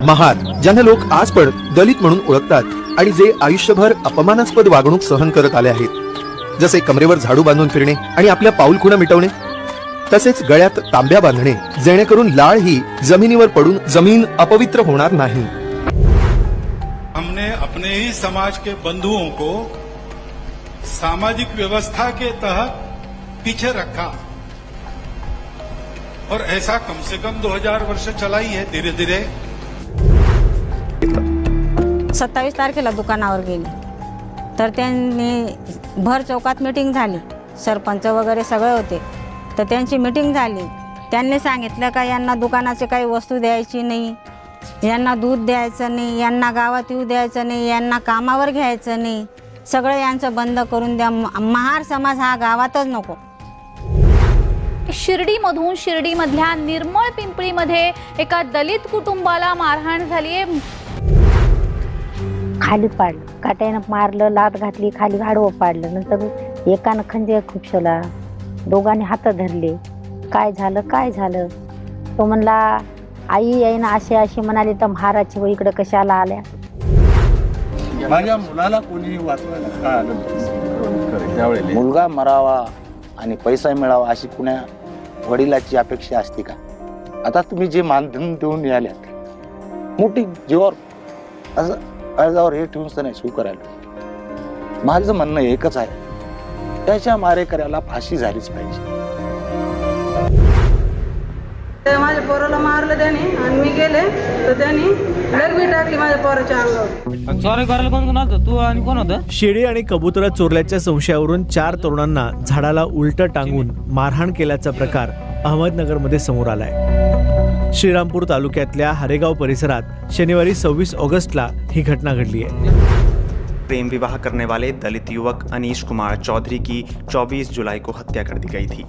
महार, ज्यांना लोक आज पण दलित म्हणून ओळखतात आणि जे आयुष्यभर अपमानास्पद वागणूक सहन करत आले आहेत, जसे कमरेवर झाडू बांधून फिरणे आणि आपल्या पाऊलखुणा मिटवणे, तसेच गळ्यात तांब्या बांधणे, जेणेकरून लाळ ही जमिनीवर पडून जमीन अपवित्र होणार नाही। हमने अपने ही समाज के बंधुओं को सामाजिक व्यवस्था के तहत पीछे रखा और ऐसा कम से कम 2000 वर्ष चला ही है। धीरे धीरे 27 तारखेला दुकानावर गेली तर त्यांनी भर चौकात मीटिंग झाली, सरपंच वगैरे सगळे होते, तर त्यांची मीटिंग झाली। त्यांनी सांगितलं का यांना दुकानाचे काही वस्तू द्यायची नाही, यांना दूध द्यायचं नाही, यांना गावात येऊ द्यायचं नाही, यांना कामावर घ्यायचं नाही, सगळं यांचं बंद करून द्या, महार समाज हा गावातच नको। शिर्डीमधल्या निर्मळ पिंपळीमध्ये एका दलित कुटुंबाला मारहाण झाली। खाली पाडलं, काट्यानं मारलं, लात घातली, खाली आडवं पाडलं, नंतर एकानं खंजीर खुपसला, दोघांनी हात धरले। काय झालं? तो म्हणला आई आहे ना अशी म्हणाली, तर महाराजची व इकडे कशाला आल्या? माझ्या मुलाला कोणी वाचवायला का आलं त्यावेळेला? मुलगा मरावा आणि पैसा मिळावा अशी कुण्या वडिलाची अपेक्षा असते का? आता तुम्ही जे मानधन देऊन याल्यात, मोठी जीवावर असं अर्जावर हे ठेवून नाही सुरू करायला। माझं म्हणणं एकच आहे, त्याच्या मारेकऱ्याला फाशी झालीच पाहिजे। माझ्या पोराला मारलं त्याने आणि मी गेले तर त्यांनी लगबी टाकली माझ्या पोराच्या अंगावर। चोरी करायला कोण आलं? तू आणि कोण होतं? शेळी आणि कबुतर चोरल्याच्या संशयावरून 4 तरुणांना झाडाला उलट टांगून मारहाण केल्याचा प्रकार अहमदनगरमध्ये समोर आलाय। श्रीरामपूर तालुक्यातल्या हरेगाव परिसरात शनिवारी 26 ऑगस्टला ही घटना घडली आहे। प्रेम विवाह करने वाले दलित युवक अनीश कुमार चौधरी की 24 जुलाई को हत्या कर दी गई थी।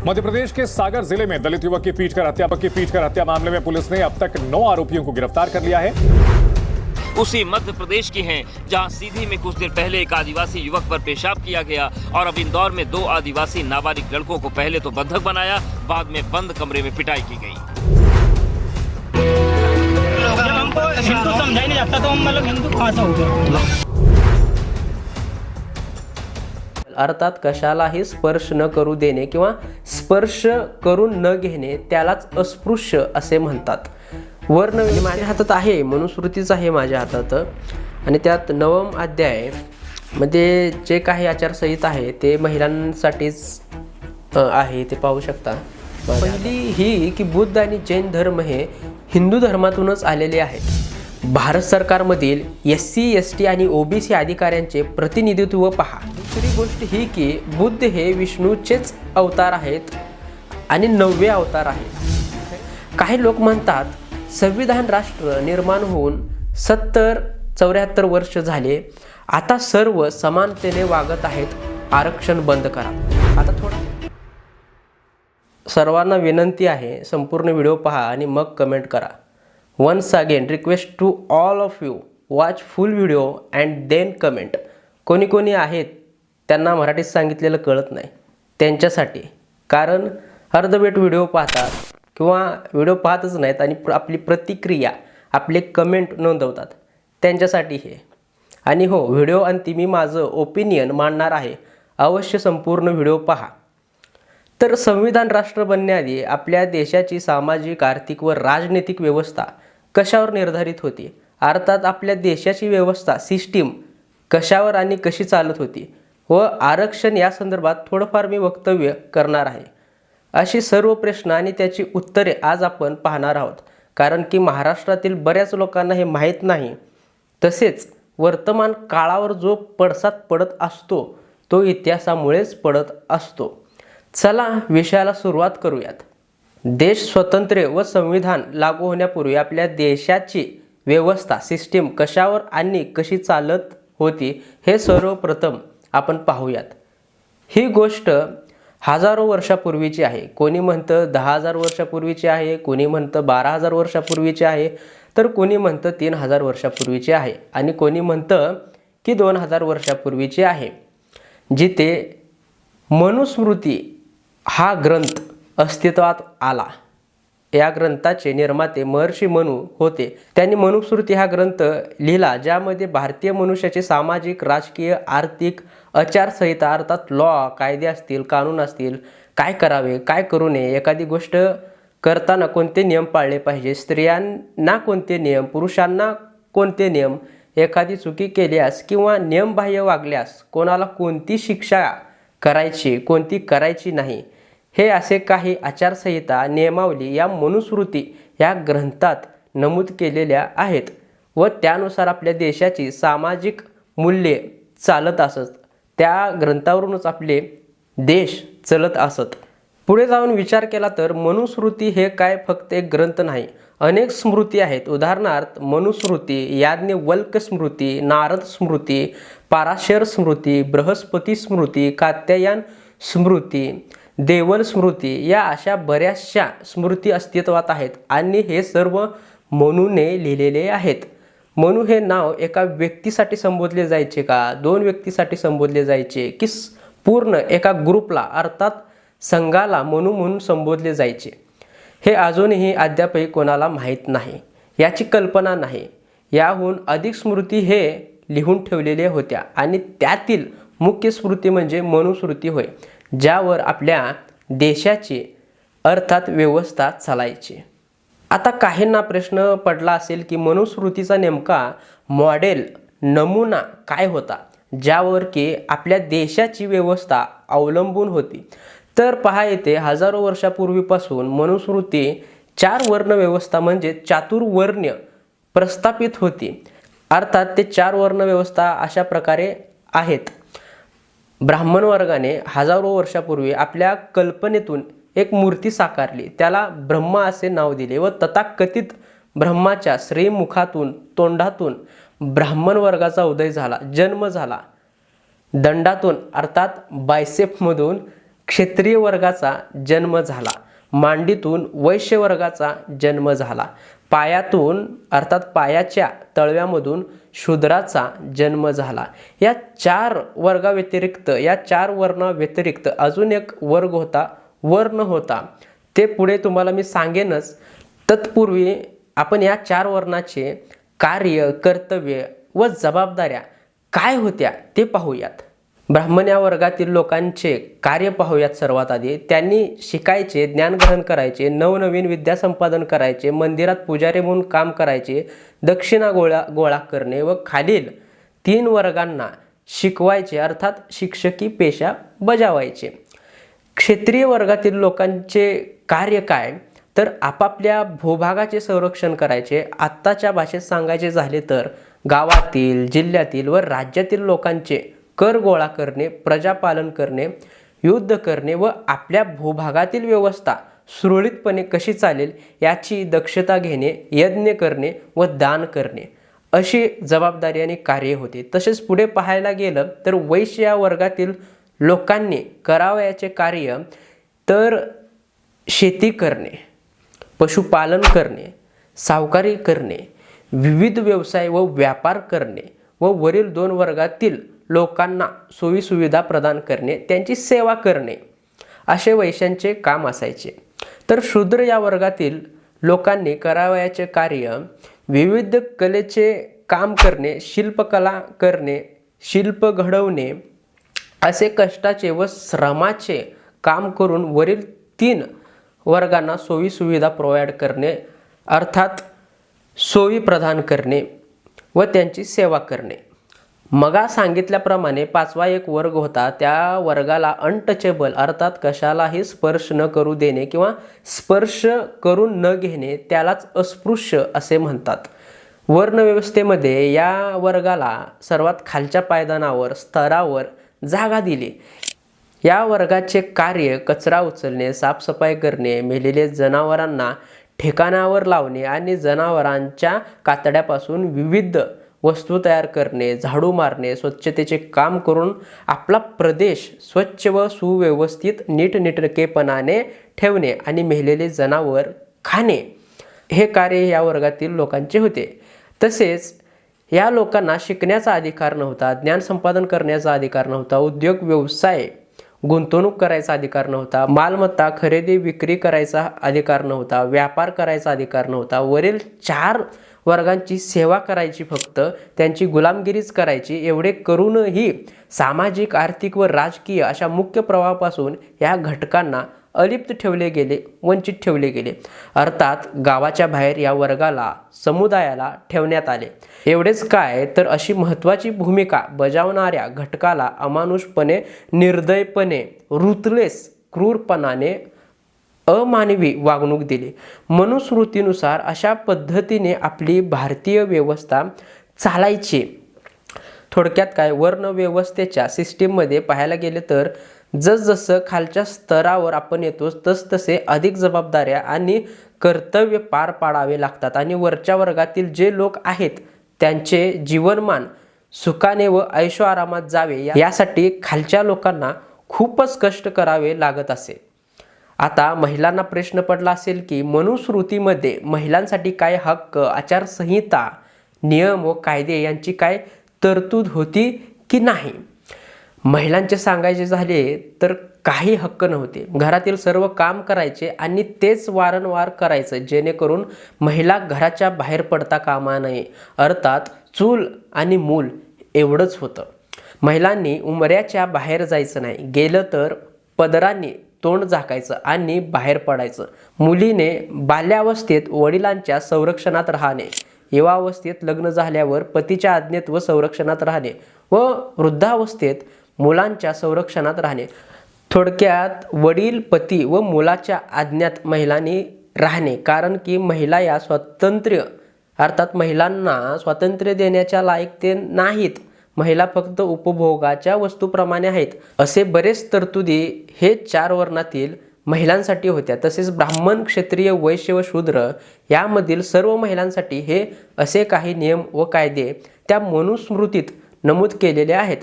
मध्य प्रदेश के सागर जिले में दलित युवक की पीटकर हत्या मामले में पुलिस ने अब तक 9 आरोपियों को गिरफ्तार कर लिया है। उसी मध्य प्रदेश की हैं जहां सीधी में कुछ देर पहले एक आदिवासी युवक पर पेशाब किया गया और अब इंदौर में 2 आदिवासी नाबालिग लड़कों को पहले तो बंधक बनाया, बाद में बंद कमरे में पिटाई की गई। हिंदू समझाई नहीं जाता तो हम मतलब हिंदू कहाँ से हो गए? अर्थात कशालाही स्पर्श न करू देणे किंवा स्पर्श करून न घेणे त्यालाच अस्पृश्य असे म्हणतात। वर्ण माझ्या हातात आहे, मनुस्मृतीच आहे माझ्या हातात, आणि त्यात 9वा अध्याय मध्ये जे काही आचारसंहिता आहे ते महिलांसाठीच आहे, ते पाहू शकता। पहिली ही की बुद्ध आणि जैन धर्म हे हिंदू धर्मातूनच आलेले आहेत। भारत सरकारमधील SC ST आणि OBC अधिकाऱ्यांचे प्रतिनिधित्व पहा। दुसरी गोष्ट ही की बुद्ध हे विष्णूचेच अवतार आहेत आणि 9वे अवतार आहेत। काही लोक म्हणतात संविधान राष्ट्र निर्माण होऊन 70-74 वर्ष झाले, आता सर्व समानतेने वागत आहेत, आरक्षण बंद करा। आता थोडा सर्वांना विनंती आहे, संपूर्ण व्हिडिओ पहा आणि मग कमेंट करा। Once again request to all of you watch full video and then comment। कोणी आहेत त्यांना मराठीत सांगितलेलं कळत नाही, त्यांच्यासाठी, कारण अर्धवेट व्हिडिओ पाहतात किंवा व्हिडिओ पाहतच नाहीत आणि आपली प्रतिक्रिया, आपले कमेंट नोंदवतात, त्यांच्यासाठी हे। आणि हो, व्हिडिओ अंती मी माझं ओपिनियन मांडणार आहे, अवश्य संपूर्ण व्हिडिओ पहा। तर संविधान राष्ट्र बनण्याआधी आपल्या देशाची सामाजिक, आर्थिक व राजनैतिक व्यवस्था कशावर निर्धारित होती? अर्थात आपल्या देशाची व्यवस्था, सिस्टीम कशावर आणि कशी चालत होती व आरक्षण या संदर्भात थोडंफार मी वक्तव्य करणार आहे। अशी सर्व प्रश्न आणि त्याची उत्तरे आज आपण पाहणार आहोत, कारण की महाराष्ट्रातील बऱ्याच लोकांना हे माहीत नाही। तसेच वर्तमान काळावर जो पडसाद पडत असतो तो इतिहासामुळेच पडत असतो। चला विषयाला सुरुवात करूयात। देश स्वतंत्र व संविधान लागू होण्यापूर्वी आपल्या देशाची व्यवस्था, सिस्टीम कशावर आणि कशी चालत होती हे सर्वप्रथम आपण पाहूयात। ही गोष्ट हजारो वर्षापूर्वीची आहे। कोणी म्हणतं 10,000 वर्षापूर्वीची आहे, कोणी म्हणतं 12,000 वर्षापूर्वीची आहे, तर कोणी म्हणतं 3,000 वर्षापूर्वीची आहे, आणि कोणी म्हणतं की 2,000 वर्षापूर्वीची आहे, जिथे मनुस्मृती हा ग्रंथ अस्तित्वात आला। या ग्रंथाचे निर्माते महर्षी मनू होते. त्यांनी मनुस्मृती हा ग्रंथ लिहिला, ज्यामध्ये भारतीय मनुष्याचे सामाजिक, राजकीय, आर्थिक आचारसंहिता अर्थात लॉ, कायदे असतील, कानून असतील, काय करावे, काय करू नये, एखादी गोष्ट करताना कोणते नियम पाळले पाहिजे, स्त्रियांना कोणते नियम, पुरुषांना कोणते नियम, एखादी चुकी केल्यास किंवा नियमबाह्य वागल्यास कोणाला कोणती शिक्षा करायची, कोणती करायची नाही, हे असे काही आचारसंहिता, नियमावली या मनुस्मृती या ग्रंथात नमूद केलेल्या आहेत व त्यानुसार आपल्या देशाची सामाजिक मूल्ये चालत असत. त्या ग्रंथावरूनच आपले देश चलत असत. पुढे जाऊन विचार केला तर मनुस्मृती हे काय फक्त एक ग्रंथ नाही, अनेक स्मृती आहेत. उदाहरणार्थ मनुस्मृती, याज्ञवल्क्य स्मृती, नारद स्मृती, पाराशर स्मृती, बृहस्पती स्मृती, कात्यायन स्मृती, देवल स्मृती या अशा बऱ्याचशा स्मृती अस्तित्वात आहेत आणि हे सर्व मनूने लिहिलेले आहेत. मनू हे नाव एका व्यक्तीसाठी संबोधले जायचे का, दोन व्यक्तीसाठी संबोधले जायचे की पूर्ण एका ग्रुपला अर्थात संघाला मनू म्हणून संबोधले जायचे, हे अजूनही अद्यापही कोणाला माहीत नाही, याची कल्पना नाही. याहून अधिक स्मृती हे लिहून ठेवलेल्या होत्या आणि त्यातील मुख्य स्मृती म्हणजे मनुस्मृती होय, ज्यावर आपल्या देशाची अर्थात व्यवस्था चालायची. आता काहींना प्रश्न पडला असेल की मनुस्मृतीचा नेमका मॉडेल, नमुना काय होता, ज्यावर की आपल्या देशाची व्यवस्था अवलंबून होती. तर पहा, येथे हजारो वर्षापूर्वीपासून मनुस्मृती 4 वर्ण व्यवस्था म्हणजे चातुर्वर्ण्य प्रस्थापित होती. अर्थात ते 4 वर्ण व्यवस्था अशा प्रकारे आहेत. ब्राह्मण वर्गाने हजारो वर्षापूर्वी आपल्या कल्पनेतून एक मूर्ती साकारली, त्याला ब्रह्मा असे नाव दिले व तथाकथित ब्रह्माच्या श्रीमुखातून, तोंडातून ब्राह्मण वर्गाचा उदय झाला, जन्म झाला. दंडातून अर्थात बायसेपमधून क्षत्रिय वर्गाचा जन्म झाला. मांडीतून वैश्य वर्गाचा जन्म झाला. पायातून अर्थात पायाच्या तळव्यामधून शूद्राचा जन्म झाला. या 4 वर्गाव्यतिरिक्त, या 4 वर्णाव्यतिरिक्त अजून एक वर्ग होता, वर्ण होता. ते पुढे तुम्हाला मी सांगेनच. तत्पूर्वी आपण या 4 वर्णाचे कार्य, कर्तव्य व जबाबदाऱ्या काय होत्या ते पाहूयात. ब्राह्मण या वर्गातील लोकांचे कार्य पाहूयात. सर्वात आधी त्यांनी शिकायचे, ज्ञानग्रहण करायचे, नवनवीन विद्या संपादन करायचे, मंदिरात पुजारी म्हणून काम करायचे, दक्षिणा गोळा करणे व खालील 3 वर्गांना शिकवायचे अर्थात शिक्षकी पेशा बजावायचे. क्षत्रिय वर्गातील लोकांचे कार्य काय, तर आपापल्या भूभागाचे संरक्षण करायचे. आत्ताच्या भाषेत सांगायचे झाले तर गावातील, जिल्ह्यातील व राज्यातील लोकांचे कर गोळा करणे, प्रजापालन करणे, युद्ध करणे व आपल्या भूभागातील व्यवस्था सुरळीतपणे कशी चालेल याची दक्षता घेणे, यज्ञ करणे व दान करणे अशी जबाबदारी आणि कार्य होते. तसेच पुढे पाहायला गेलं तर वैश्य या वर्गातील लोकांनी करावयाचे कार्य तर शेती करणे, पशुपालन करणे, सावकारी करणे, विविध व्यवसाय व व्यापार करणे व वरील 2 वर्गातील लोकांना सोयीसुविधा प्रदान करणे, त्यांची सेवा करणे असे वैश्यांचे काम असायचे. तर शूद्र या वर्गातील लोकांनी करावयाचे कार्य विविध कलेचे काम करणे, शिल्पकला करणे, शिल्प घडवणे असे कष्टाचे व श्रमाचे काम करून वरील 3 वर्गांना सोयीसुविधा प्रोव्हाइड करणे अर्थात सोयी प्रदान करणे व त्यांची सेवा करणे. मगा सांगितल्याप्रमाणे 5वा एक वर्ग होता. त्या वर्गाला अनटचेबल अर्थात कशालाही स्पर्श न करू देणे किंवा स्पर्श करून न घेणे त्यालाच अस्पृश्य असे म्हणतात. वर्णव्यवस्थेमध्ये या वर्गाला सर्वात खालच्या पायदानावर, स्तरावर जागा दिली. या वर्गाचे कार्य कचरा उचलणे, साफसफाई करणे, मेलेले जनावरांना ठिकाणावर लावणे आणि जनावरांच्या कातड्यापासून विविध वस्तू तयार करणे, झाडू मारणे, स्वच्छतेचे काम करून आपला प्रदेश स्वच्छ व सुव्यवस्थित नीटनेटकेपणाने ठेवणे आणि मेलेले जनावर खाणे हे कार्य या वर्गातील लोकांचे होते. तसेच या लोकांना शिकण्याचा अधिकार नव्हता, ज्ञान संपादन करण्याचा अधिकार नव्हता, उद्योग व्यवसाय गुंतवणूक करायचा अधिकार नव्हता, मालमत्ता खरेदी विक्री करायचा अधिकार नव्हता, व्यापार करायचा अधिकार नव्हता. वरील 4 वर्गांची सेवा करायची, फक्त त्यांची गुलामगिरीच करायची. एवढे करूनही सामाजिक, आर्थिक व राजकीय अशा मुख्य प्रवाहापासून या घटकांना अलिप्त ठेवले गेले, वंचित ठेवले गेले. अर्थात गावाच्या बाहेर या वर्गाला, समुदायाला ठेवण्यात आले. एवढेच काय तर अशी महत्त्वाची भूमिका बजावणाऱ्या घटकाला अमानुषपणे, निर्दयपणे, रुथलेस, क्रूरपणाने अमानवी वागणूक दिली. मनुस्मृतीनुसार अशा पद्धतीने आपली भारतीय व्यवस्था चालायची. थोडक्यात काय, वर्ण व्यवस्थेच्या सिस्टीममध्ये पाहायला गेले तर जसजसं खालच्या स्तरावर आपण येतो तसतसे अधिक जबाबदाऱ्या आणि कर्तव्य पार पाडावे लागतात आणि वरच्या वर्गातील जे लोक आहेत त्यांचे जीवनमान सुखाने व ऐशोआरामात जावे यासाठी खालच्या लोकांना खूपच कष्ट करावे लागत असे. आता महिलांना प्रश्न पडला असेल की मनुस्मृतीमध्ये महिलांसाठी काय हक्क, आचारसंहिता, नियम व कायदे यांची काय तरतूद होती की नाही? महिलांचे सांगायचे झाले तर काही हक्क नव्हते. घरातील सर्व काम करायचे आणि तेच वारंवार करायचं, जेणेकरून महिला घराच्या बाहेर पडता कामा नये. अर्थात चूल आणि मूल एवढंच होतं. महिलांनी उमऱ्याच्या बाहेर जायचं नाही, गेलं तर पदरांनी तोंड झाकायचं आणि बाहेर पडायचं. मुलीने बाल्यावस्थेत वडिलांच्या संरक्षणात राहणे, युवावस्थेत लग्न झाल्यावर पतीच्या आज्ञेत व संरक्षणात राहणे व वृद्धावस्थेत मुलांच्या संरक्षणात राहणे. थोडक्यात वडील, पती व मुलाच्या आज्ञात महिलांनी राहणे. कारण की महिला या स्वातंत्र्य, अर्थात महिलांना स्वातंत्र्य देण्याच्या लायक ते नाहीत. महिला फक्त उपभोगाच्या वस्तूप्रमाणे आहेत. असे बरेच तरतुदी हे 4 वर्णातील महिलांसाठी होत्या. तसेच ब्राह्मण, क्षत्रिय, वैश्य व शूद्र यामधील सर्व महिलांसाठी हे असे काही नियम व कायदे त्या मनुस्मृतीत नमूद केलेले आहेत.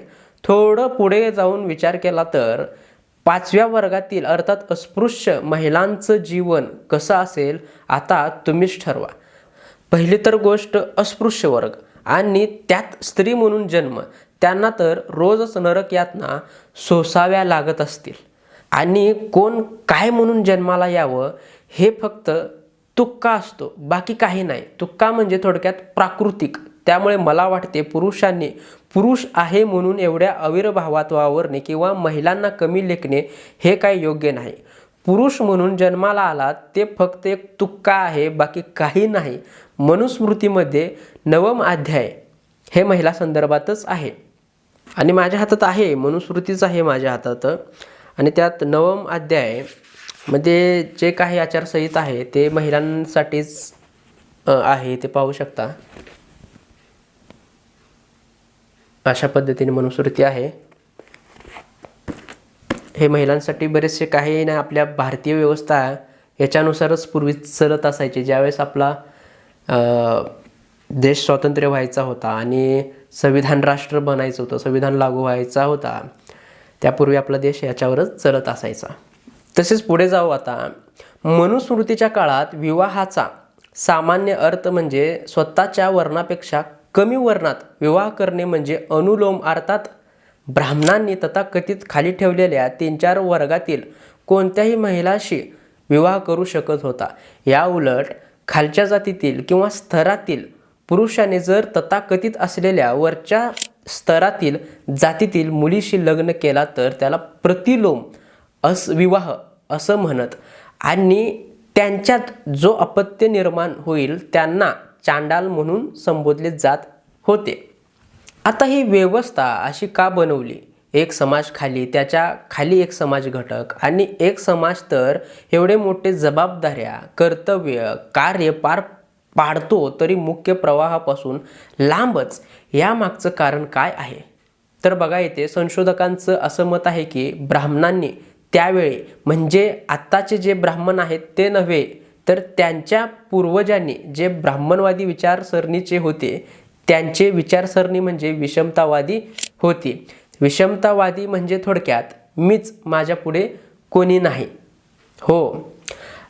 थोडं पुढे जाऊन विचार केला तर 5व्या वर्गातील अर्थात अस्पृश्य महिलांचं जीवन कसं असेल आता तुम्हीच ठरवा. पहिली तर गोष्ट अस्पृश्य वर्ग आणि त्यात स्त्री म्हणून जन्म, त्यांना तर रोजच नरक यातना सोसाव्या लागत असतील. आणि कोण काय म्हणून जन्माला यावं हे फक्त तुक्का असतो, बाकी काही नाही. तुक्का म्हणजे थोडक्यात प्राकृतिक. त्यामुळे मला वाटते पुरुषांनी पुरुष आहे म्हणून एवढ्या अविर्भावात वावरणे किंवा महिलांना कमी लेखणे हे काही योग्य नाही. पुरुष म्हणून जन्माला आला ते फक्त एक तुक्का आहे, बाकी काही नाही. मनुस्मृतीमध्ये 9वा अध्याय हे महिला संदर्भातच आहे आणि माझ्या हातात आहे, मनुस्मृतीच आहे माझ्या हातात. आणि त्यात 9वा अध्याय मध्ये जे काही आचारसंहिता आहे ते महिलांसाठीच आहे, ते पाहू शकता. अशा पद्धतीने मनुस्मृती आहे. हे महिलांसाठी बरेचसे काही नाही, आपल्या भारतीय व्यवस्था याच्यानुसारच पूर्वी चालत असायची. ज्यावेळेस आपला देश स्वातंत्र्य व्हायचा होता आणि संविधान राष्ट्र बनायचं होतं, संविधान लागू व्हायचा होता, त्यापूर्वी आपला देश याच्यावरच चालत असायचा. तसेच पुढे जाऊ आता. मनुस्मृतीच्या काळात विवाहाचा सामान्य अर्थ म्हणजे स्वतःच्या वर्णापेक्षा कमी वर्णात विवाह करणे म्हणजे अनुलोम, अर्थात ब्राह्मणांनी तथाकथित खाली ठेवलेल्या 3-4 वर्गातील कोणत्याही महिलाशी विवाह करू शकत होता. या उलट खालच्या जातीतील किंवा स्तरातील पुरुषाने जर तथाकथित असलेल्या वरच्या स्तरातील जातीतील मुलीशी लग्न केला तर त्याला प्रतिलोम विवाह असं म्हणत आणि त्यांच्यात जो अपत्य निर्माण होईल त्यांना चांडाल म्हणून संबोधले जात होते. आता ही व्यवस्था अशी का बनवली? एक समाज खाली, त्याच्या खाली एक समाज घटक आणि एक समाज तर एवढे मोठे जबाबदाऱ्या, कर्तव्य, कार्य पार पाडतो तरी मुख्य प्रवाहापासून लांबच. यामागचं कारण काय आहे? तर बघा, येथे संशोधकांचं असं मत आहे की ब्राह्मणांनी त्यावेळी म्हणजे आत्ताचे जे ब्राह्मण आहेत ते नव्हे तर त्यांच्या पूर्वजांनी जे ब्राह्मणवादी विचारसरणीचे होते त्यांचे विचारसरणी म्हणजे विषमतावादी होती. विषमतावादी म्हणजे थोडक्यात मीच, माझ्या पुढे कोणी नाही. हो,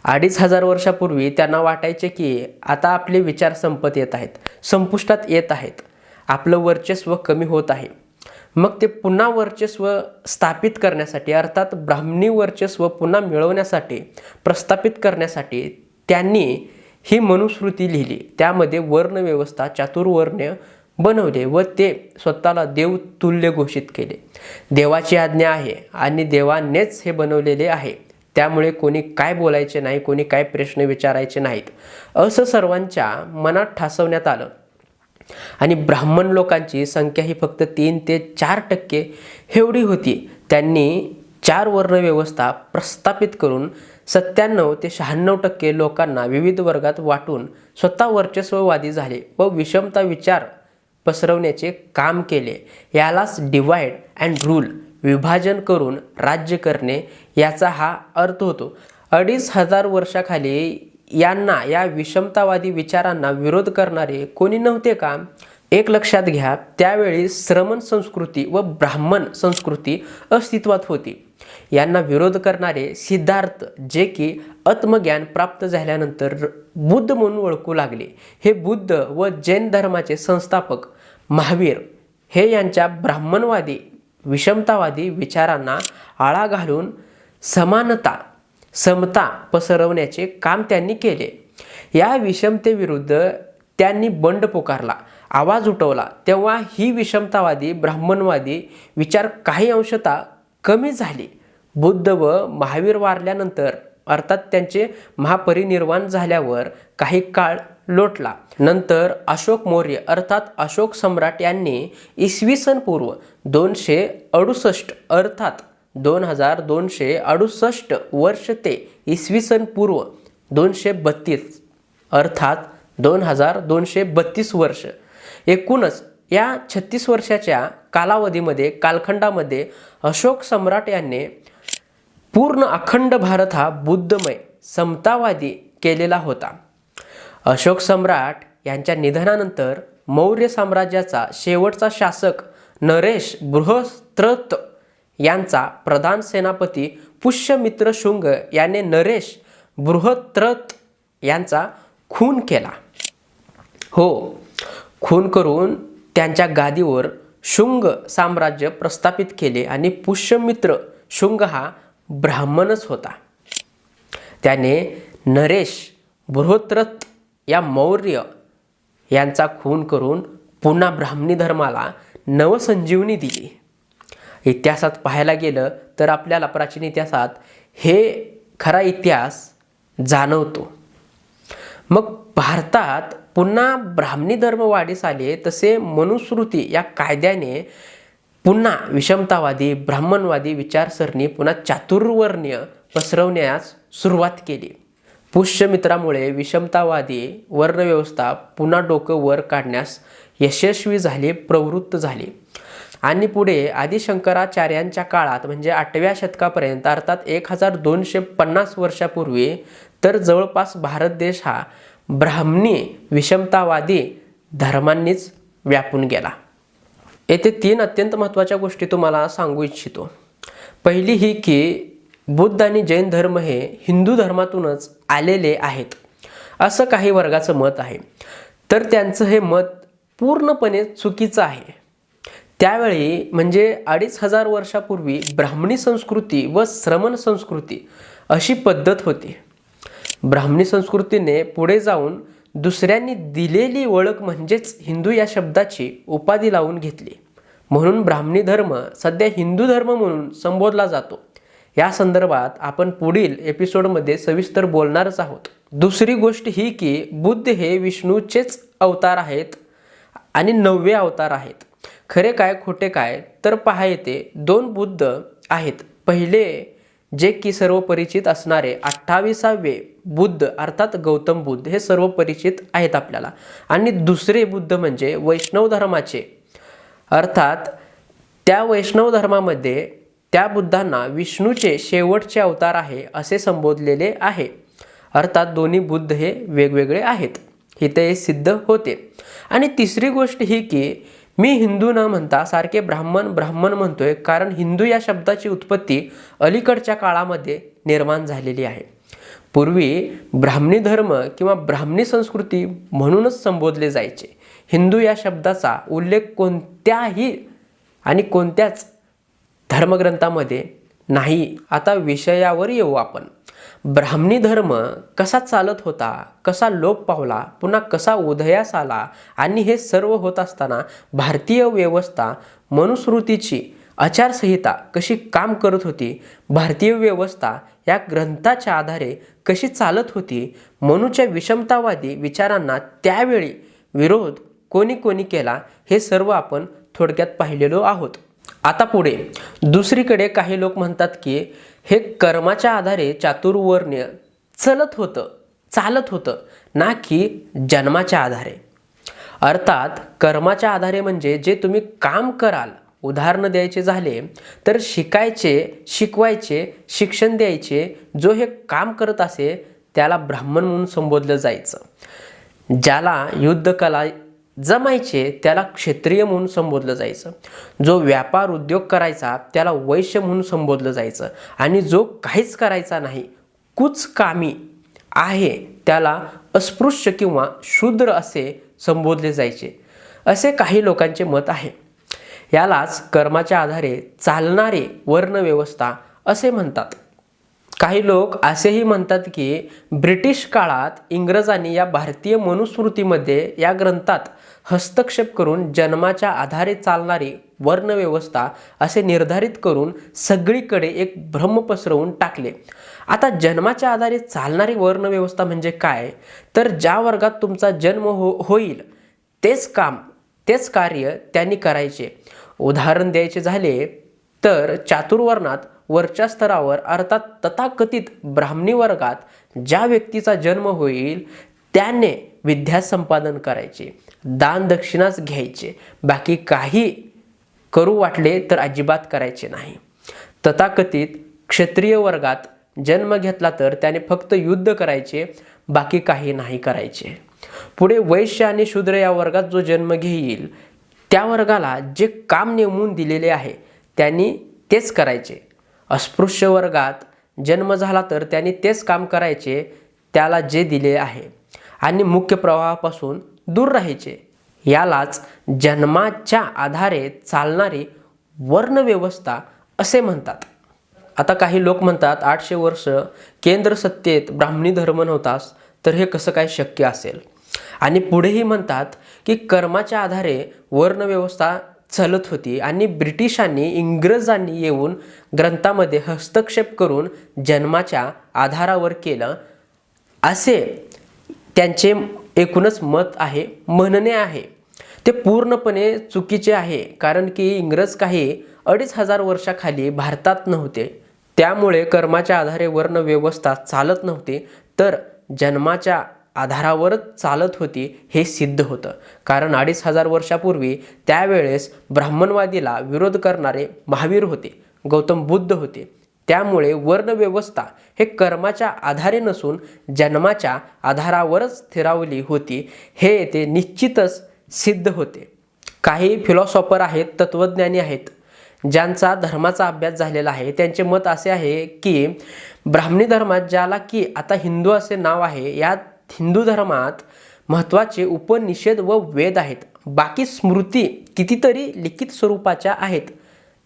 2500 वर्षापूर्वी त्यांना वाटायचे की आता आपले विचार संपत येत आहेत, संपुष्टात येत आहेत, आपलं वर्चस्व कमी होत आहे. मग ते पुन्हा वर्चस्व स्थापित करण्यासाठी, अर्थात ब्राह्मणी वर्चस्व पुन्हा मिळवण्यासाठी, प्रस्थापित करण्यासाठी त्यांनी ही मनुस्मृती लिहिली. त्यामध्ये वर्णव्यवस्था चातुर्वर्ण्य बनवले व ते स्वतःला देव तुल्य घोषित केले. देवाची आज्ञा आहे आणि देवानेच हे बनवलेले आहे, त्यामुळे कोणी काय बोलायचे नाही, कोणी काय प्रश्न विचारायचे नाहीत, असं सर्वांच्या मनात ठासवण्यात आलं. आणि ब्राह्मण लोकांची संख्या ही फक्त 3 ते 4% एवढी होती. त्यांनी 4 वर्ण व्यवस्था प्रस्थापित करून 97 ते 96% लोकांना विविध वर्गात वाटून स्वतः वर्चस्ववादी झाले व विषमता विचार पसरवण्याचे काम केले. यालाच डिवाइड अँड रूल, विभाजन करून राज्य करणे, याचा हा अर्थ होतो. 2500 वर्षाखाली यांना, या विषमतावादी विचारांना विरोध करणारे कोणी नव्हते का? एक लक्षात घ्या, त्यावेळी श्रमण संस्कृती व ब्राह्मण संस्कृती अस्तित्वात होती. यांना विरोध करणारे सिद्धार्थ, जे की आत्मज्ञान प्राप्त झाल्यानंतर बुद्ध म्हणून ओळखू लागले, हे बुद्ध व जैन धर्माचे संस्थापक महावीर हे यांच्या ब्राह्मणवादी विषमतावादी विचारांना आळा घालून समानता, समता पसरवण्याचे काम त्यांनी केले. या विषमतेविरुद्ध त्यांनी बंड पुकारला, आवाज उठवला. तेव्हा ही विषमतावादी ब्राह्मणवादी विचार काही अंशतः कमी झाली. बुद्ध व महावीर वारल्यानंतर, अर्थात त्यांचे महापरिनिर्वाण झाल्यावर काही काळ लोटला. नंतर अशोक मौर्य अर्थात अशोक सम्राट यांनी इसवी सन पूर्व 268 अर्थात 2268 वर्ष ते इसवी सन पूर्व 232 अर्थात 2232 वर्ष, एकूणच या 36 वर्षाच्या कालावधीमध्ये, कालखंडामध्ये अशोक सम्राट यांनी पूर्ण अखंड भारत हा बुद्धमय समतावादी केलेला होता. अशोक सम्राट यांच्या निधनानंतर मौर्य साम्राज्याचा शेवटचा शासक नरेश बृहस्त्रत यांचा प्रधान सेनापती पुष्यमित्र शुंग याने नरेश बृहस्त्रत यांचा खून केला. हो, खून करून त्यांच्या गादीवर शुंग साम्राज्य प्रस्थापित केले आणि पुष्यमित्र शुंग हा ब्राह्मणच होता. त्याने नरेश बृहस्त्रत या मौर्य यांचा खून करून पुन्हा ब्राह्मणी धर्माला नवसंजीवनी दिली. इतिहासात पाहायला गेलं तर आपल्याला प्राचीन इतिहासात हे खरा इतिहास जाणवतो. मग भारतात पुन्हा ब्राह्मणी धर्म वाढीस आले, तसे मनुस्मृती या कायद्याने पुन्हा विषमतावादी ब्राह्मणवादी विचारसरणी पुन्हा चातुर्वर्ण्य पसरवण्यास सुरुवात केली. पुष्यमित्रामुळे विषमतावादी वर्णव्यवस्था पुन्हा डोकं वर काढण्यास यशस्वी झाली, प्रवृत्त झाली. आणि पुढे आदिशंकराचार्यांच्या काळात म्हणजे 8व्या शतकापर्यंत, अर्थात 1250 वर्षापूर्वी तर जवळपास भारत देश हा ब्राह्मणी विषमतावादी धर्मांनीच व्यापून गेला. येथे 3 अत्यंत महत्त्वाच्या गोष्टी तुम्हाला सांगू इच्छितो. पहिली ही की बुद्ध आणि जैन धर्म हे हिंदू धर्मातूनच आलेले आहेत असं काही वर्गाचं मत आहे. तर त्यांचं हे मत पूर्णपणे चुकीचं आहे. त्यावेळी म्हणजे 2500 वर्षापूर्वी ब्राह्मणी संस्कृती व श्रमण संस्कृती अशी पद्धत होती. ब्राह्मणी संस्कृतीने पुढे जाऊन दुसऱ्यांनी दिलेली ओळख म्हणजेच हिंदू या शब्दाची उपाधी लावून घेतली. म्हणून ब्राह्मणी धर्म सध्या हिंदू धर्म म्हणून संबोधला जातो. या संदर्भात आपण पुढील एपिसोडमध्ये सविस्तर बोलणारच आहोत. दुसरी गोष्ट ही की बुद्ध हे विष्णूचेच अवतार आहेत आणि 9वे अवतार आहेत. खरे काय खोटे काय तर पहा, येते 2 बुद्ध आहेत. पहिले जे की सर्व परिचित असणारे 28वे बुद्ध अर्थात गौतम बुद्ध हे सर्व परिचित आहेत आपल्याला. आणि दुसरे बुद्ध म्हणजे वैष्णव धर्माचे, अर्थात त्या वैष्णव धर्मामध्ये त्या बुद्धांना विष्णूचे शेवटचे अवतार आहे असे संबोधलेले आहे. अर्थात दोन्ही बुद्ध हे वेगवेगळे आहेत, इथे हे सिद्ध होते. आणि तिसरी गोष्ट ही की मी हिंदू न म्हणता सारखे ब्राह्मण ब्राह्मण म्हणतोय, कारण हिंदू या शब्दाची उत्पत्ती अलीकडच्या काळामध्ये निर्माण झालेली आहे. पूर्वी ब्राह्मणी धर्म किंवा ब्राह्मणी संस्कृती म्हणूनच संबोधले जायचे. हिंदू या शब्दाचा उल्लेख कोणत्याही आणि कोणत्याच धर्मग्रंथामध्ये नाही. आता विषयावर येऊ आपण. ब्राह्मणी धर्म कसा चालत होता, कसा लोप पावला, पुन्हा कसा उदयास आला आणि हे सर्व होत असताना भारतीय व्यवस्था मनुस्मृतीची आचारसंहिता कशी काम करत होती, भारतीय व्यवस्था या ग्रंथाच्या आधारे कशी चालत होती, मनूच्या विषमतावादी विचारांना त्यावेळी विरोध कोणी कोणी केला, हे सर्व आपण थोडक्यात पाहिलेलो आहोत. आता पुढे दुसरीकडे काही लोक म्हणतात की हे कर्माच्या आधारे चातुर्वर्ण्य चालत होतं ना की जन्माच्या आधारे. अर्थात कर्माच्या आधारे म्हणजे जे तुम्ही काम कराल. उदाहरण द्यायचे झाले तर शिकवायचे, शिक्षण द्यायचे, जो हे काम करत असे त्याला ब्राह्मण म्हणून संबोधलं जायचं. ज्याला युद्धकला जमायचे त्याला क्षत्रिय म्हणून संबोधलं जायचं. जो व्यापार उद्योग करायचा त्याला वैश्य म्हणून संबोधलं जायचं. आणि जो काहीच करायचा नाही, कुचकामी आहे, त्याला अस्पृश्य किंवा शूद्र असे संबोधले जायचे, असे काही लोकांचे मत आहे. यालाच कर्माच्या आधारे चालणारे वर्णव्यवस्था असे म्हणतात. काही लोक असेही म्हणतात की ब्रिटिश काळात इंग्रजांनी या भारतीय मनुस्मृतीमध्ये या ग्रंथात हस्तक्षेप करून जन्माच्या आधारे चालणारी वर्णव्यवस्था असे निर्धारित करून सगळीकडे एक भ्रम पसरवून टाकले. आता जन्माच्या आधारे चालणारी वर्णव्यवस्था म्हणजे काय, तर ज्या वर्गात तुमचा जन्म होईल तेच कार्य त्यांनी करायचे. उदाहरण द्यायचे झाले तर चातुर्वर्णात वरच्या स्तरावर अर्थात तथाकथित ब्राह्मणी वर्गात ज्या व्यक्तीचा जन्म होईल त्याने विद्या संपादन करायचे, दान दक्षिणाच घ्यायचे, बाकी काही करू वाटले तर अजिबात करायचे नाही. तथाकथित क्षत्रिय वर्गात जन्म घेतला तर त्याने फक्त युद्ध करायचे, बाकी काही नाही करायचे. पुढे वैश्य आणि शूद्र या वर्गात जो जन्म घेईल त्या वर्गाला जे काम नेमून दिलेले आहे त्यांनी तेच करायचे. अस्पृश्य वर्गात जन्म झाला तर त्यांनी तेच काम करायचे त्याला जे दिले आहे आणि मुख्य प्रवाहापासून दूर राहायचे. यालाच जन्माच्या आधारे चालणारी वर्णव्यवस्था असे म्हणतात. आता काही लोक म्हणतात 800 वर्ष केंद्र सत्तेत ब्राह्मणी धर्म नव्हताच तर हे कसं काय शक्य असेल. आणि पुढेही म्हणतात की कर्माच्या आधारे वर्णव्यवस्था चालत होती आणि ब्रिटिशांनी इंग्रजांनी येऊन ग्रंथामध्ये हस्तक्षेप करून जन्माच्या आधारावर केलं, असे त्यांचे एकूणच मत आहे, म्हणणे आहे. ते पूर्णपणे चुकीचे आहे, कारण की इंग्रज काही 2500 वर्षाखाली भारतात नव्हते. त्यामुळे कर्माच्या आधारे वर्णव्यवस्था चालत नव्हती तर जन्माच्या आधारावरच चालत होती हे सिद्ध होतं. कारण 2500 वर्षापूर्वी त्यावेळेस ब्राह्मणवादीला विरोध करणारे महावीर होते, गौतम बुद्ध होते. त्यामुळे वर्णव्यवस्था हे कर्माच्या आधारे नसून जन्माच्या आधारावरच स्थिरावली होती हे येथे निश्चितच सिद्ध होते. काही फिलॉसॉफर आहेत, तत्त्वज्ञानी आहेत, ज्यांचा धर्माचा अभ्यास झालेला आहे, त्यांचे मत असे आहे की ब्राह्मणी धर्मात, ज्याला की आता हिंदू असे नाव आहे, या हिंदू धर्मात महत्त्वाचे उपनिषद व वेद आहेत. बाकी स्मृती कितीतरी लिखित स्वरूपाच्या आहेत,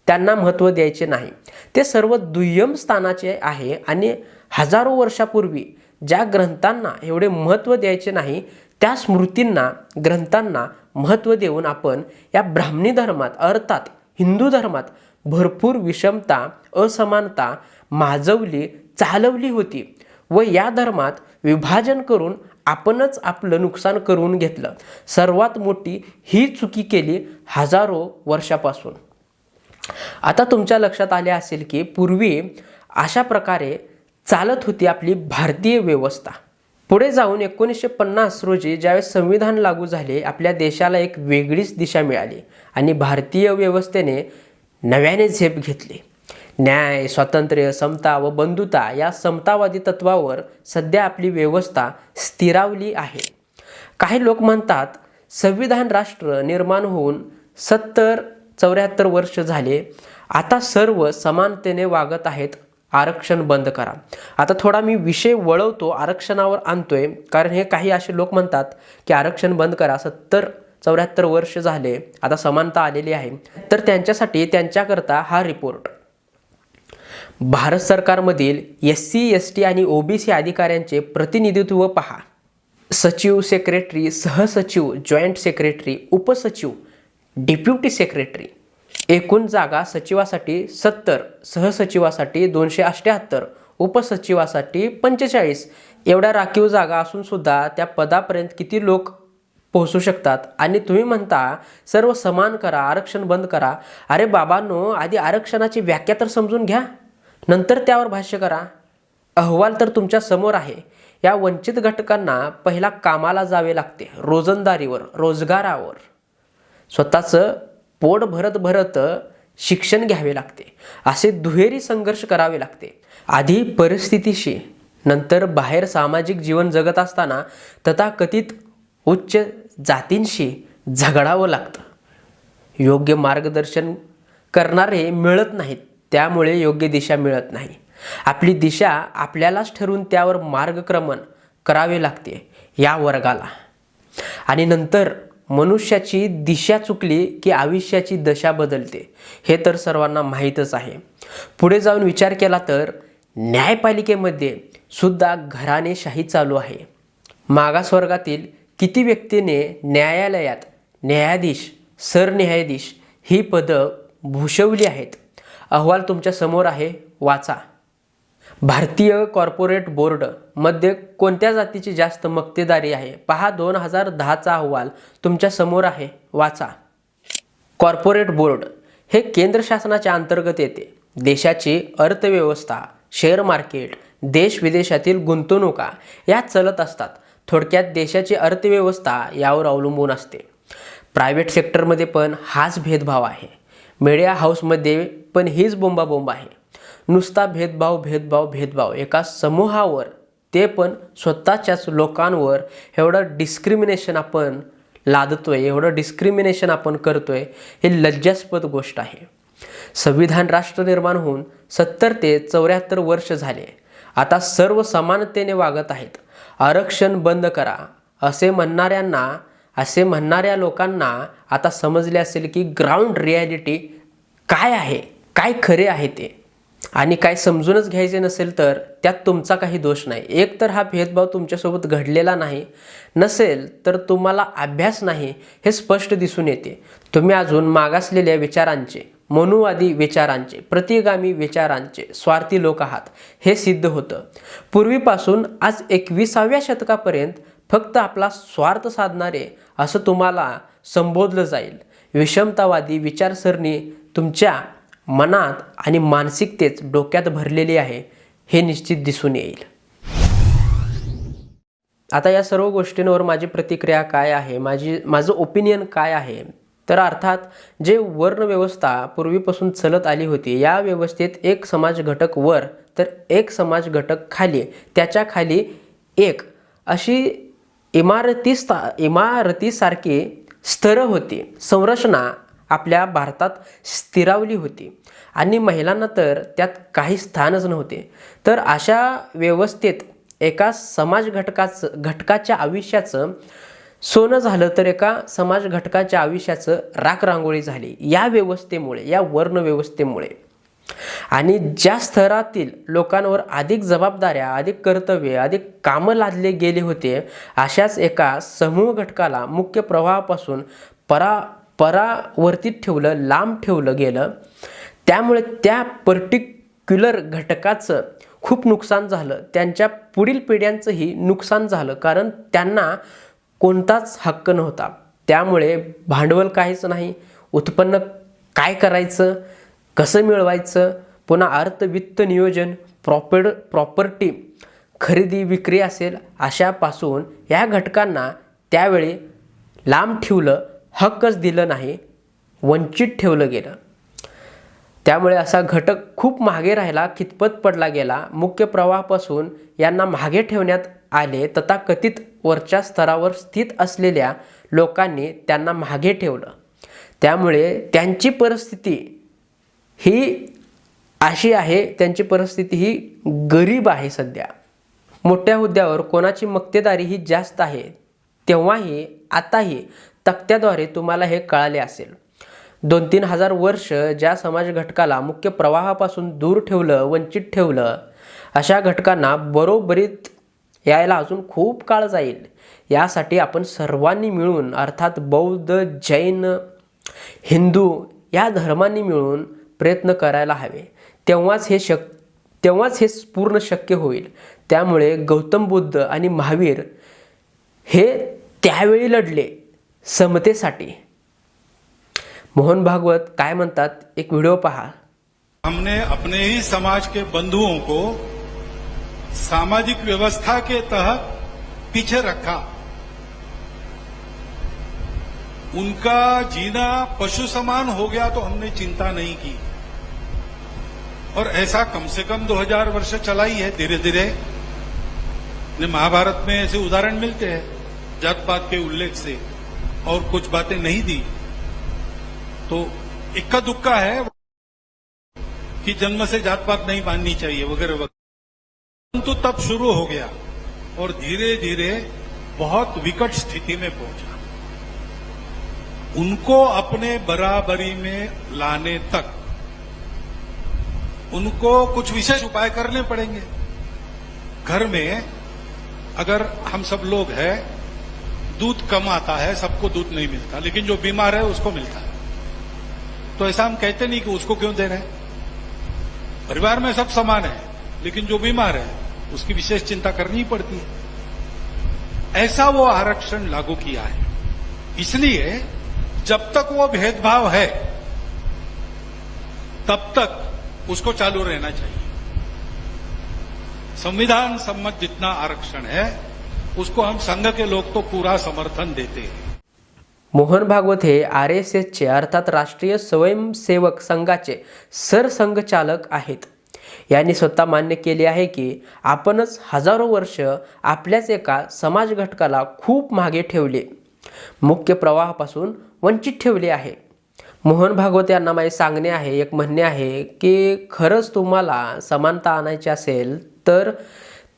त्यांना महत्त्व द्यायचे नाही. ते सर्व दुय्यम स्थानाचे आहे आणि हजारो वर्षापूर्वी ज्या ग्रंथांना एवढे महत्त्व द्यायचे नाही त्या स्मृतींना, ग्रंथांना महत्त्व देऊन आपण या ब्राह्मणी धर्मात अर्थात हिंदू धर्मात भरपूर विषमता, असमानता माजवली, चालवली होती व या धर्मात विभाजन करून आपणच आपलं नुकसान करून घेतलं. सर्वात मोठी ही चुकी केली हजारो वर्षापासून. आता तुमच्या लक्षात आले असेल की पूर्वी अशा प्रकारे चालत होती आपली भारतीय व्यवस्था. पुढे जाऊन 1950 रोजी ज्यावेळेस संविधान लागू झाले, आपल्या देशाला एक वेगळीच दिशा मिळाली आणि भारतीय व्यवस्थेने नव्याने झेप घेतली. न्याय, स्वातंत्र्य, समता व बंधुता या समतावादी तत्वावर सध्या आपली व्यवस्था स्थिरावली आहे. काही लोक म्हणतात संविधान राष्ट्र निर्माण होऊन 70-74 वर्ष झाले, आता सर्व समानतेने वागत आहेत, आरक्षण बंद करा. आता थोडा मी विषय वळवतो, आरक्षणावर आणतोय, कारण हे काही असे लोक म्हणतात की आरक्षण बंद करा. 74 वर्ष झाले, आता समानता आलेली आहे. तर त्यांच्यासाठी त्यांच्याकरता हा रिपोर्ट. भारत सरकारमधील SC, ST आणि OBC अधिकाऱ्यांचे प्रतिनिधित्व पहा. सचिव, सेक्रेटरी, सहसचिव, जॉईंट सेक्रेटरी, उपसचिव, डेप्युटी सेक्रेटरी. एकूण जागा सचिवासाठी 70, सहसचिवासाठी 278, उपसचिवासाठी 45. एवढ्या राखीव जागा असून सुद्धा त्या पदापर्यंत किती लोक पोहोचू शकतात? आणि तुम्ही म्हणता सर्व समान करा, आरक्षण बंद करा. अरे बाबांनो, आधी आरक्षणाची व्याख्या तर समजून घ्या, नंतर त्यावर भाष्य करा. अहवाल तर तुमच्या समोर आहे. या वंचित घटकांना पहिला कामाला जावे लागते, रोजंदारीवर, रोजगारावर. स्वतःचं पोट भरत शिक्षण घ्यावे लागते. असे दुहेरी संघर्ष करावे लागते. आधी परिस्थितीशी, नंतर बाहेर सामाजिक जीवन जगत असताना तथाकथित उच्च जातींशी झगडावं लागतं. योग्य मार्गदर्शन करणारे मिळत नाहीत, त्यामुळे योग्य दिशा मिळत नाही. आपली दिशा आपल्यालाच ठरवून त्यावर मार्गक्रमण करावे लागते या वर्गाला. आणि नंतर मनुष्याची दिशा चुकली की आयुष्याची दशा बदलते, हे तर सर्वांना माहीतच आहे. पुढे जाऊन विचार केला तर न्यायपालिकेमध्ये सुद्धा घराणेशाही चालू आहे. मागासवर्गातील किती व्यक्तीने न्यायालयात न्यायाधीश, सरन्यायाधीश ही पदं भूषवली आहेत? अहवाल तुमच्या समोर आहे, वाचा. भारतीय कॉर्पोरेट बोर्ड मध्ये कोणत्या जातीची जास्त मक्तेदारी आहे? पहा, 2010चा अहवाल तुमच्या समोर आहे, वाचा. कॉर्पोरेट बोर्ड हे केंद्र शासनाच्या अंतर्गत येते. देशाची अर्थव्यवस्था, शेअर मार्केट, देश विदेशातील गुंतवणुका या चालत असतात. थोडक्यात देशाची अर्थव्यवस्था यावर अवलंबून असते. प्रायव्हेट सेक्टरमध्ये पण हाच भेदभाव आहे. मीडिया हाऊसमध्ये पण हीच बोंबाबोंब आहे. नुसता भेदभाव एका समूहावर, ते पण स्वतःच्याच लोकांवर. एवढं डिस्क्रिमिनेशन आपण लादतोय, एवढं डिस्क्रिमिनेशन आपण करतोय, हे लज्जास्पद गोष्ट आहे. संविधान राष्ट्र निर्माण होऊन 70 ते 74 वर्ष झाले. आता सर्व समानतेने वागत आहेत. आरक्षण बंद करा असे म्हणणाऱ्या लोकांना आता समजले असेल की ग्राउंड रिॲलिटी काय आहे, काय खरे आहे ते. आणि काय समजूनच घ्यायचे नसेल तर त्यात तुमचा काही दोष नाही. एक तर हा भेदभाव तुमच्यासोबत घडलेला नाही, नसेल तर तुम्हाला अभ्यास नाही हे स्पष्ट दिसून येते. तुम्ही अजून मागासलेल्या विचारांचे, मनुवादी विचारांचे, प्रतिगामी विचारांचे स्वार्थी लोक आहात हे सिद्ध होतं. पूर्वीपासून आज 21व्या शतकापर्यंत फक्त आपला स्वार्थ साधणारे असं तुम्हाला संबोधलं जाईल. विषमतावादी विचारसरणी तुमच्या मनात आणि मानसिकतेच डोक्यात भरलेली आहे हे निश्चित दिसून येईल. आता या सर्व गोष्टींवर माझी प्रतिक्रिया काय आहे, माझं ओपिनियन काय आहे? तर अर्थात जे वर्णव्यवस्था पूर्वीपासून चालत आली होती, या व्यवस्थेत एक समाज घटक वर तर एक समाज घटक खाली, त्याच्या खाली एक अशी इमारतीसारखी स्तरं होती. संरचना आपल्या भारतात स्थिरावली होती आणि महिलांना तर त्यात काही स्थानच नव्हते. तर अशा व्यवस्थेत एका समाज घटकाच्या आयुष्याचं सोनं झालं तर एका समाज घटकाच्या आयुष्याचं राखरांगोळी झाली या व्यवस्थेमुळे, या वर्ण व्यवस्थेमुळे. आणि ज्या स्तरातील लोकांवर अधिक जबाबदाऱ्या, अधिक कर्तव्ये, अधिक कामं लादले गेले होते, अशाच एका समूह घटकाला मुख्य प्रवाहापासून परावर्तित ठेवलं, लांब ठेवलं गेलं. त्यामुळे त्या पर्टिक्युलर घटकाचं खूप नुकसान झालं. त्यांच्या पुढील पिढ्यांचंही नुकसान झालं, कारण त्यांना कोणताच हक्क नव्हता. त्यामुळे भांडवल काहीच नाही, उत्पन्न काय करायचं, कसं मिळवायचं, पुन्हा अर्थ वित्त नियोजन, प्रॉपर्टी खरेदी विक्री असेल, अशापासून या घटकांना त्यावेळी लांब ठेवलं, हक्कच दिलं नाही, वंचित ठेवलं गेलं. त्यामुळे असा घटक खूप मागे राहिला, खितपत पडला गेला. मुख्य प्रवाहापासून यांना मागे ठेवण्यात आले. तथाकथित वरच्या स्तरावर स्थित असलेल्या लोकांनी त्यांना मागे ठेवलं. त्यामुळे त्यांची परिस्थिती ही अशी आहे, त्यांची परिस्थिती ही गरीब आहे सध्या. मोठ्या हुद्द्यावर कोणाची मक्तेदारी ही जास्त आहे, तेव्हाही आताही तक्त्याद्वारे तुम्हाला हे कळाले असेल. 2-3 हजार वर्ष ज्या समाज घटकाला मुख्य प्रवाहापासून दूर ठेवलं, वंचित ठेवलं, अशा घटकांना बरोबरीत यायला अजून खूप काळ जाईल. यासाठी आपण सर्वांनी मिळून, अर्थात बौद्ध, जैन, हिंदू या धर्मांनी मिळून प्रयत्न करायला हवे. तेव्हाच हे पूर्ण शक्य होईल. त्यामुळे गौतम बुद्ध आणि महावीर हे त्यावेळी लढले समतेसाठी. मोहन भागवत काय म्हणतात, एक व्हिडिओ पहा. हमने अपने ही समाज के बंधुओं को सामाजिक व्यवस्था के तहत पीछे रखा. उनका जीना पशु समान हो गया तो हमने चिंता नहीं की. और ऐसा कम से कम 2000 वर्ष चला ही है. धीरे धीरे महाभारत में ऐसे उदाहरण मिलते हैं जात पात के उल्लेख से, और कुछ बातें नहीं दी तो इक्का दुक्का है कि जन्म से जात पात नहीं माननी चाहिए वगैरह वगैरह. परंतु तब शुरू हो गया और धीरे धीरे बहुत विकट स्थिति में पहुंचा. उनको अपने बराबरी में लाने तक उनको कुछ विशेष उपाय करने पड़ेंगे. घर में अगर हम सब लोग हैं, दूध कम आता है, सबको दूध नहीं मिलता, लेकिन जो बीमार है उसको मिलता है. तो ऐसा हम कहते नहीं कि उसको क्यों दे रहे हैं. परिवार में सब समान है, लेकिन जो बीमार है उसकी विशेष चिंता करनी ही पड़ती है. ऐसा वो आरक्षण लागू किया है. इसलिए जब तक वो भेदभाव है तब तक उसको चालू रहना चाहिए. संविधान सम्मत जितना आरक्षण है उसको हम संघ के लोग तो पूरा समर्थन देते हैं. मोहन भागवत हे RSSचे अर्थात राष्ट्रीय स्वयंसेवक संघाचे सरसंघचालक आहेत. यांनी स्वतः मान्य केले आहे की आपणच हजारो वर्ष आपल्याच एका समाज घटकाला खूप मागे ठेवले, मुख्य प्रवाहापासून वंचित ठेवले आहे. मोहन भागवत यांना माझे सांगणे आहे, एक म्हणणे आहे की खरंच तुम्हाला समानता आणायची असेल तर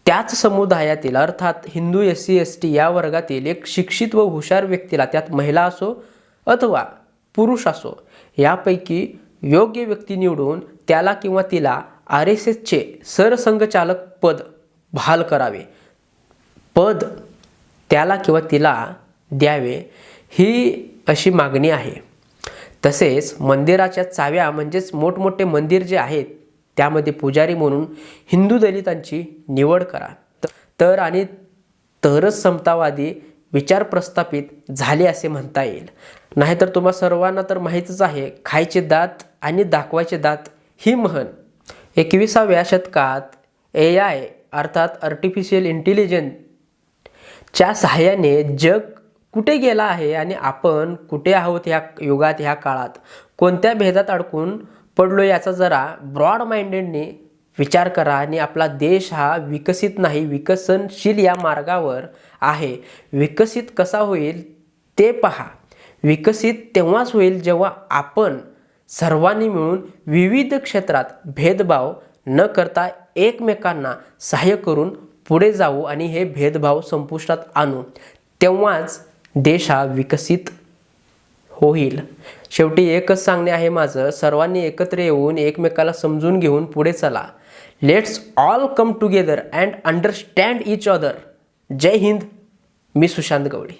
त्याच समुदायातील अर्थात हिंदू, SC, ST या वर्गातील एक शिक्षित व हुशार व्यक्तीला, त्यात महिला असो अथवा पुरुष असो, यापैकी योग्य व्यक्ती निवडून त्याला किंवा तिला RSSचे सरसंघचालक पद बहाल करावे, पद त्याला किंवा तिला द्यावे, ही अशी मागणी आहे. तसेच मंदिराच्या चाव्या म्हणजेच मोठमोठे मंदिर जे आहेत त्यामध्ये पुजारी म्हणून हिंदू दलितांची निवड करा. तरच समतावादी विचार प्रस्थापित झाले असे म्हणता येईल. नाहीतर तुम्हा सर्वांना तर माहीतच आहे, खायचे दात आणि दाखवायचे दात ही म्हण. 21व्या शतकात AI अर्थात आर्टिफिशियल इंटेलिजन्सच्या सहाय्याने जग कुठे गेला आहे आणि आपण कुठे आहोत ह्या युगात, ह्या काळात कोणत्या भेदात अडकून पडलो याचा जरा ब्रॉड माइंडेडने विचार करा. आणि आपला देश हा विकसित नाही, विकसनशील या मार्गावर आहे. विकसित कसा होईल ते पहा. विकसित तेव्हाच होईल जेव्हा आपण सर्वांनी मिळून विविध क्षेत्रात भेदभाव न करता एकमेकांना सहाय्य करून पुढे जाऊ आणि हे भेदभाव संपुष्टात आणू. तेव्हाच देश हा विकसित होईल. शेवटी एकच सांगणे आहे माझं, सर्वांनी एकत्र येऊन एकमेकाला समजून घेऊन पुढे चला. Let's all come together and understand each other. जय हिंद. मी सुशांत गवळी.